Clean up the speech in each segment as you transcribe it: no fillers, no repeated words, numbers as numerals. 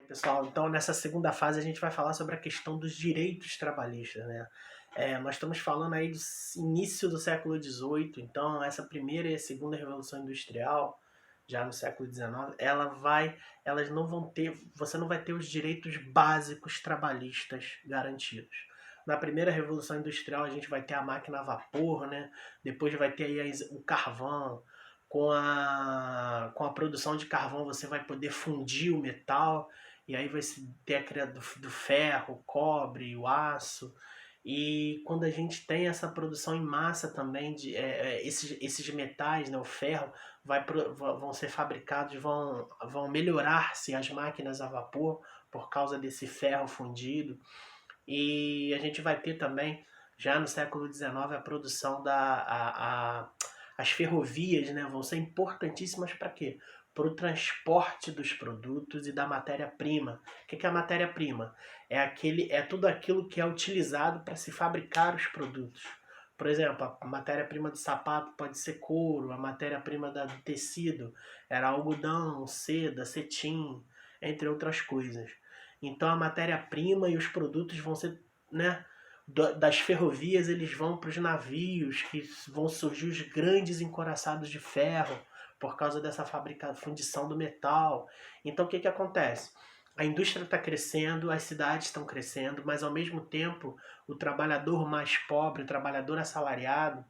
Pessoal, então nessa segunda fase a gente vai falar sobre a questão dos direitos trabalhistas, né? Nós estamos falando aí do início do século XVIII, então essa primeira e a segunda revolução industrial, já no século XIX, elas não vão ter, você não vai ter os direitos básicos trabalhistas garantidos. Na primeira revolução industrial a gente vai ter a máquina a vapor, né? Depois vai ter aí o carvão. Com a produção de carvão você vai poder fundir o metal e aí vai se ter a criação do ferro, o cobre, o aço. E quando a gente tem essa produção em massa também, esses metais, né, o ferro, vão ser fabricados, vão melhorar-se as máquinas a vapor por causa desse ferro fundido. E a gente vai ter também, já no século XIX, a produção as ferrovias, né, vão ser importantíssimas para quê? Para o transporte dos produtos e da matéria-prima. O que é a matéria-prima? É tudo aquilo que é utilizado para se fabricar os produtos. Por exemplo, a matéria-prima do sapato pode ser couro, a matéria-prima do tecido era algodão, seda, cetim, entre outras coisas. Então a matéria-prima e os produtos vão ser, né, das ferrovias, eles vão para os navios, que vão surgir os grandes encoraçados de ferro por causa dessa fundição do metal. Então o que acontece? A indústria está crescendo, as cidades estão crescendo, mas ao mesmo tempo o trabalhador mais pobre, o trabalhador assalariado,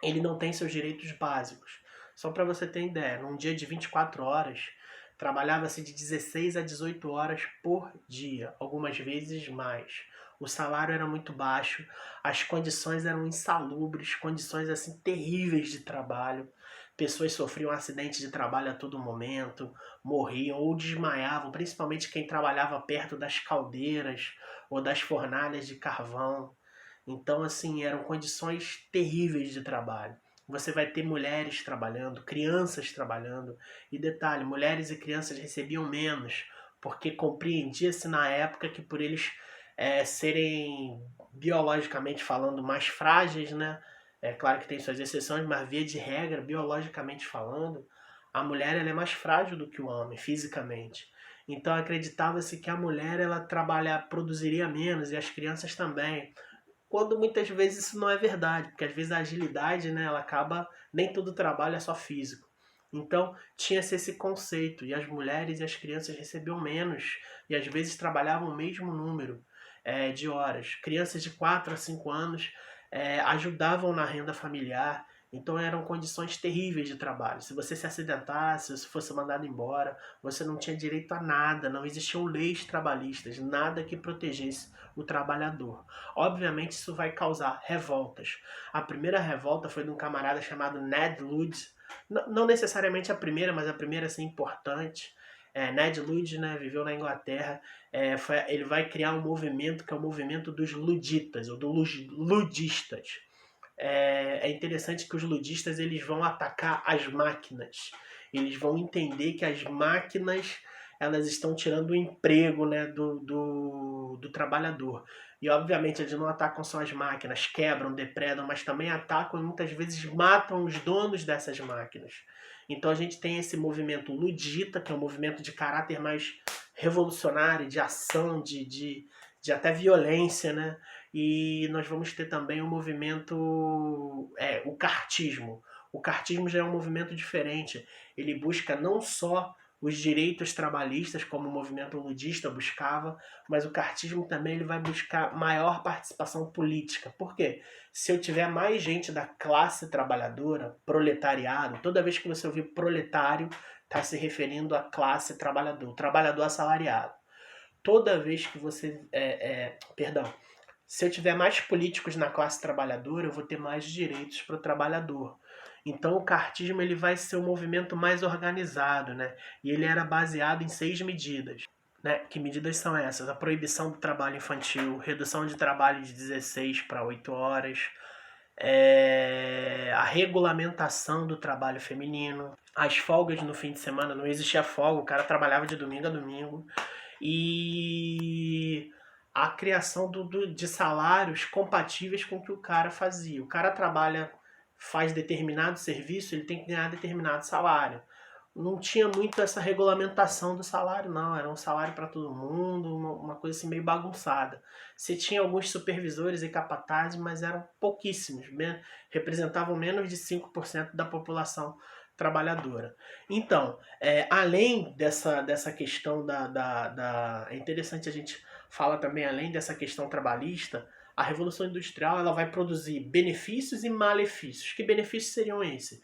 ele não tem seus direitos básicos. Só para você ter ideia, num dia de 24 horas, trabalhava-se de 16 a 18 horas por dia, algumas vezes mais. O salário era muito baixo, as condições eram insalubres, condições assim terríveis de trabalho. Pessoas sofriam acidentes de trabalho a todo momento, morriam ou desmaiavam, principalmente quem trabalhava perto das caldeiras ou das fornalhas de carvão. Então, assim, eram condições terríveis de trabalho. Você vai ter mulheres trabalhando, crianças trabalhando. E detalhe, mulheres e crianças recebiam menos, porque compreendia-se na época que por eles serem biologicamente falando mais frágeis, né? É claro que tem suas exceções, mas via de regra, biologicamente falando, a mulher ela é mais frágil do que o homem, fisicamente. Então acreditava-se que a mulher ela produziria menos e as crianças também, quando muitas vezes isso não é verdade, porque às vezes a agilidade, né, ela acaba, nem todo trabalho é só físico. Então tinha-se esse conceito, e as mulheres e as crianças recebiam menos, e às vezes trabalhavam o mesmo número de horas. Crianças de 4 a 5 anos ajudavam na renda familiar, então eram condições terríveis de trabalho. Se você se acidentasse, se fosse mandado embora, você não tinha direito a nada, não existiam leis trabalhistas, nada que protegesse o trabalhador. Obviamente isso vai causar revoltas. A primeira revolta foi de um camarada chamado Ned Ludd. Não necessariamente a primeira, mas a primeira assim importante. Ned Ludd, né, viveu na Inglaterra. Ele vai criar um movimento que é o movimento dos luditas, ou dos ludistas. É interessante que os ludistas eles vão atacar as máquinas. Eles vão entender que as máquinas elas estão tirando o emprego, né, do trabalhador. E obviamente eles não atacam só as máquinas, quebram, depredam, mas também atacam e muitas vezes matam os donos dessas máquinas. Então a gente tem esse movimento ludita, que é um movimento de caráter mais revolucionário, de ação, de até violência, né? E nós vamos ter também o movimento, o cartismo. O cartismo já é um movimento diferente. Ele busca não só os direitos trabalhistas, como o movimento ludista buscava, mas o cartismo também ele vai buscar maior participação política. Por quê? Se eu tiver mais gente da classe trabalhadora, proletariado, toda vez que você ouvir proletário, está se referindo à classe trabalhador, trabalhador assalariado. Toda vez que você... perdão. Se eu tiver mais políticos na classe trabalhadora, eu vou ter mais direitos para o trabalhador. Então o cartismo ele vai ser um movimento mais organizado, né? E ele era baseado em 6 medidas. Né? Que medidas são essas? A proibição do trabalho infantil, redução de trabalho de 16 para 8 horas, a regulamentação do trabalho feminino, as folgas no fim de semana, não existia folga, o cara trabalhava de domingo a domingo, e a criação de salários compatíveis com o que o cara fazia. O cara trabalha, faz determinado serviço, ele tem que ganhar determinado salário. não tinha muito essa regulamentação do salário, não. Era um salário para todo mundo, uma coisa assim meio bagunçada. Você tinha alguns supervisores e capatazes, mas eram pouquíssimos, representavam menos de 5% da população trabalhadora. Então, além dessa questão é interessante a gente falar também, além dessa questão trabalhista, a Revolução Industrial ela vai produzir benefícios e malefícios. Que benefícios seriam esses?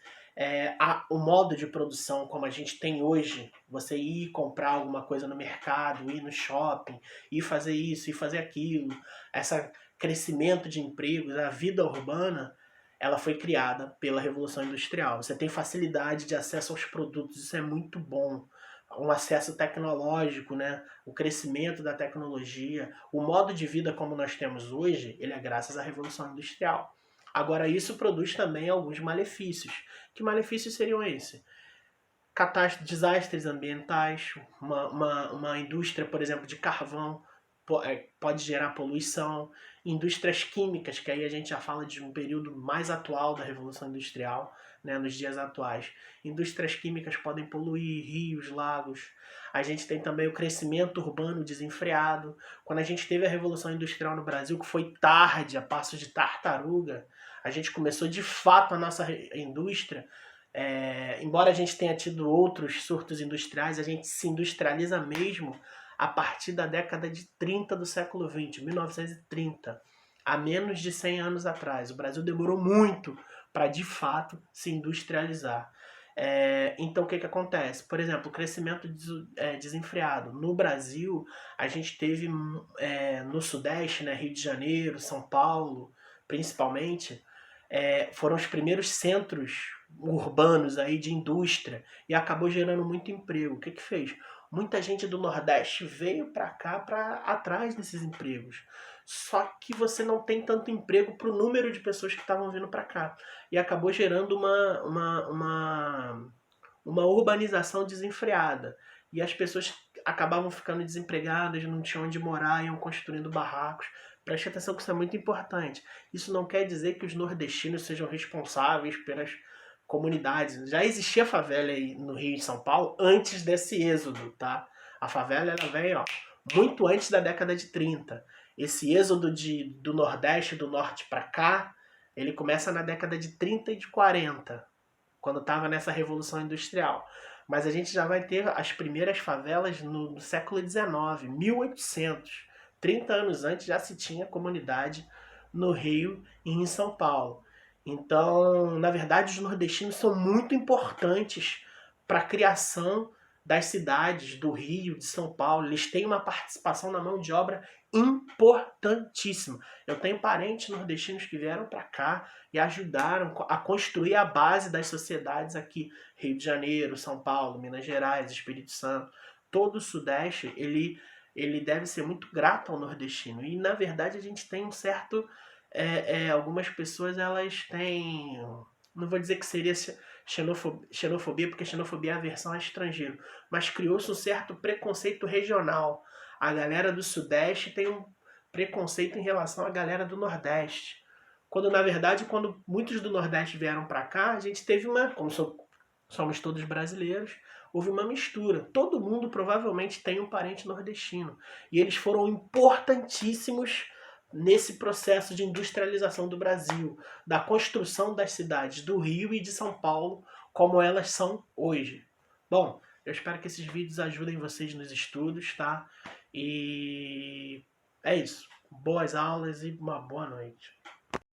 O modo de produção como a gente tem hoje, você ir comprar alguma coisa no mercado, ir no shopping, ir fazer isso, ir fazer aquilo, esse crescimento de empregos, a vida urbana, ela foi criada pela Revolução Industrial. Você tem facilidade de acesso aos produtos, isso é muito bom. Um acesso tecnológico, né? O crescimento da tecnologia, o modo de vida como nós temos hoje, ele é graças à Revolução Industrial. Agora, isso produz também alguns malefícios. Que malefícios seriam esses? Desastres ambientais, uma indústria, por exemplo, de carvão pode gerar poluição, indústrias químicas, que aí a gente já fala de um período mais atual da Revolução Industrial, né, nos dias atuais. Indústrias químicas podem poluir rios, lagos. A gente tem também o crescimento urbano desenfreado. Quando a gente teve a Revolução Industrial no Brasil, que foi tarde, a passos de tartaruga, a gente começou de fato a nossa indústria. Embora a gente tenha tido outros surtos industriais, a gente se industrializa mesmo a partir da década de 30 do século XX, 1930, há menos de 100 anos atrás. O Brasil demorou muito para, de fato, se industrializar. Então, o que acontece? Por exemplo, o crescimento desenfreado. No Brasil, a gente teve no Sudeste, né, Rio de Janeiro, São Paulo, principalmente, foram os primeiros centros urbanos aí de indústria e acabou gerando muito emprego. O que fez? Muita gente do Nordeste veio para cá para atrás desses empregos. Só que você não tem tanto emprego para o número de pessoas que estavam vindo para cá. E acabou gerando uma urbanização desenfreada. E as pessoas acabavam ficando desempregadas, não tinham onde morar, iam construindo barracos. Preste atenção que isso é muito importante. Isso não quer dizer que os nordestinos sejam responsáveis pelas comunidades. Já existia favela aí no Rio e São Paulo antes desse êxodo, tá? A favela ela vem, muito antes da década de 30. Esse êxodo do Nordeste, do Norte para cá, ele começa na década de 30 e de 40, quando estava nessa Revolução Industrial. Mas a gente já vai ter as primeiras favelas no século XIX, 1800. 30 anos antes já se tinha comunidade no Rio e em São Paulo. Então, na verdade, os nordestinos são muito importantes para a criação das cidades do Rio, de São Paulo. Eles têm uma participação na mão de obra importantíssima. Eu tenho parentes nordestinos que vieram para cá e ajudaram a construir a base das sociedades aqui. Rio de Janeiro, São Paulo, Minas Gerais, Espírito Santo. Todo o Sudeste, ele deve ser muito grato ao nordestino. E, na verdade, a gente tem um certo... algumas pessoas, elas têm... Não vou dizer que seria xenofobia, porque xenofobia é aversão a estrangeiro. Mas criou-se um certo preconceito regional. A galera do Sudeste tem um preconceito em relação à galera do Nordeste. Quando, na verdade, quando muitos do Nordeste vieram para cá, a gente teve como somos todos brasileiros, houve uma mistura. Todo mundo provavelmente tem um parente nordestino. E eles foram importantíssimos nesse processo de industrialização do Brasil, da construção das cidades do Rio e de São Paulo, como elas são hoje. Bom, eu espero que esses vídeos ajudem vocês nos estudos, tá? E é isso. Boas aulas e uma boa noite.